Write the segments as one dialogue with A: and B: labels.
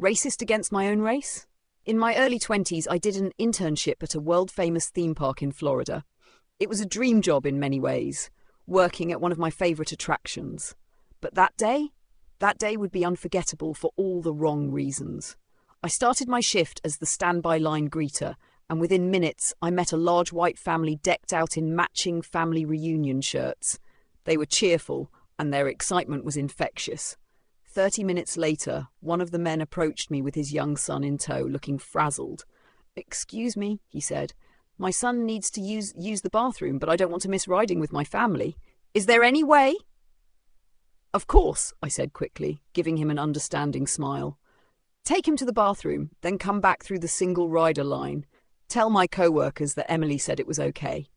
A: Racist against my own race? In my early 20s, I did an internship at a world-famous theme park in Florida. It was a dream job in many ways, working at one of my favorite attractions. But that day would be unforgettable for all the wrong reasons. I started my shift as the standby line greeter, and within minutes I met a large white family decked out in matching family reunion shirts. They were cheerful, and their excitement was infectious. 30 minutes later, one of the men approached me with his young son in tow, looking frazzled. "Excuse me," he said. "My son needs to use the bathroom, but I don't want to miss riding with my family. Is there any way?" "Of course," I said quickly, giving him an understanding smile. "Take him to the bathroom, then come back through the single rider line. Tell my co-workers that Emily said it was okay."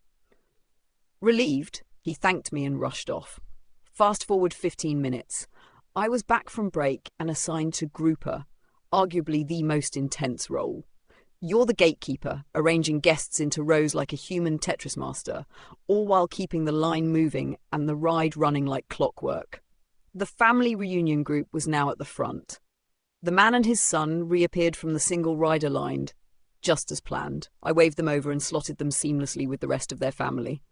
A: Relieved, he thanked me and rushed off. Fast forward 15 minutes. I was back from break and assigned to grouper, arguably the most intense role. You're the gatekeeper, arranging guests into rows like a human Tetris master, all while keeping the line moving and the ride running like clockwork. The family reunion group was now at the front. The man and his son reappeared from the single rider line, just as planned. I waved them over and slotted them seamlessly with the rest of their family.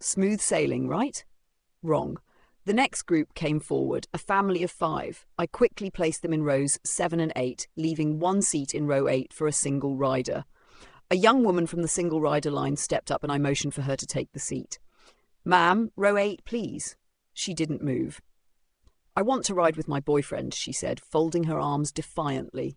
A: Smooth sailing, right? Wrong. The next group came forward, a family of 5. I quickly placed them in rows 7 and 8, leaving one seat in row 8 for a single rider. A young woman from the single rider line stepped up and I motioned for her to take the seat. "Ma'am, row 8, please." She didn't move. "I want to ride with my boyfriend," she said, folding her arms defiantly.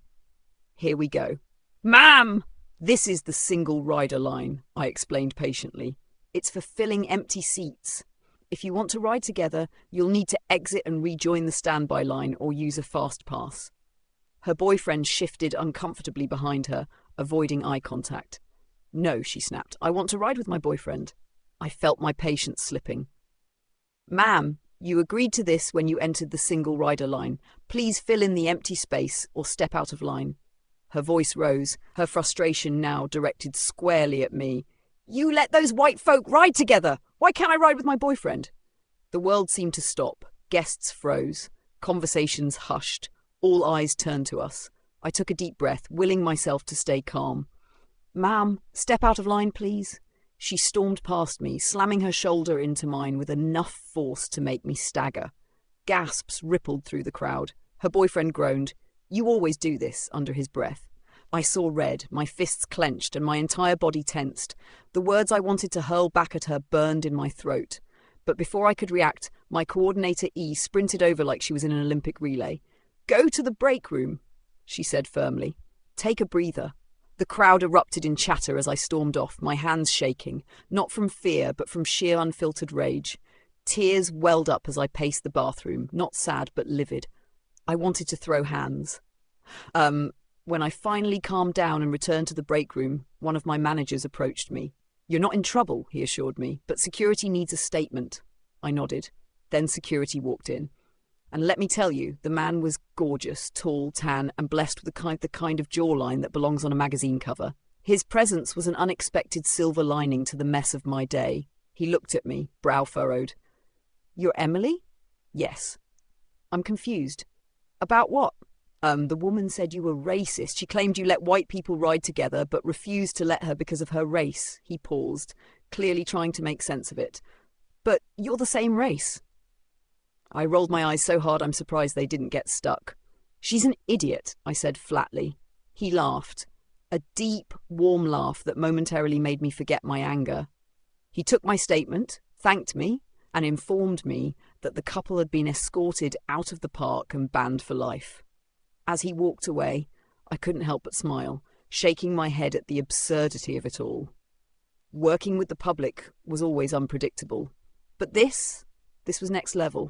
A: "Here we go." "Ma'am!" "This is the single rider line," I explained patiently. "It's for filling empty seats. If you want to ride together, you'll need to exit and rejoin the standby line or use a fast pass." Her boyfriend shifted uncomfortably behind her, avoiding eye contact. "No," she snapped. "I want to ride with my boyfriend." I felt my patience slipping. "Ma'am, you agreed to this when you entered the single rider line. Please fill in the empty space or step out of line." Her voice rose, her frustration now directed squarely at me. "You let those white folk ride together! Why can't I ride with my boyfriend?" The world seemed to stop. Guests froze. Conversations hushed. All eyes turned to us. I took a deep breath, willing myself to stay calm. "Ma'am, step out of line, please." She stormed past me, slamming her shoulder into mine with enough force to make me stagger. Gasps rippled through the crowd. Her boyfriend groaned. "You always do this," under his breath. I saw red, my fists clenched, and my entire body tensed. The words I wanted to hurl back at her burned in my throat. But before I could react, my coordinator E sprinted over like she was in an Olympic relay. "Go to the break room," she said firmly. "Take a breather." The crowd erupted in chatter as I stormed off, my hands shaking, not from fear, but from sheer unfiltered rage. Tears welled up as I paced the bathroom, not sad, but livid. I wanted to throw hands. When I finally calmed down and returned to the break room, one of my managers approached me. "You're not in trouble," he assured me, "but security needs a statement." I nodded. Then security walked in. And let me tell you, the man was gorgeous, tall, tan, and blessed with the kind of jawline that belongs on a magazine cover. His presence was an unexpected silver lining to the mess of my day. He looked at me, brow furrowed. "You're Emily?" "Yes." "I'm confused." "About what?" The woman said you were racist. She claimed you let white people ride together, but refused to let her because of her race." He paused, clearly trying to make sense of it. "But you're the same race." I rolled my eyes so hard I'm surprised they didn't get stuck. "She's an idiot," I said flatly. He laughed, a deep, warm laugh that momentarily made me forget my anger. He took my statement, thanked me, and informed me that the couple had been escorted out of the park and banned for life. As he walked away, I couldn't help but smile, shaking my head at the absurdity of it all. Working with the public was always unpredictable. But this was next level.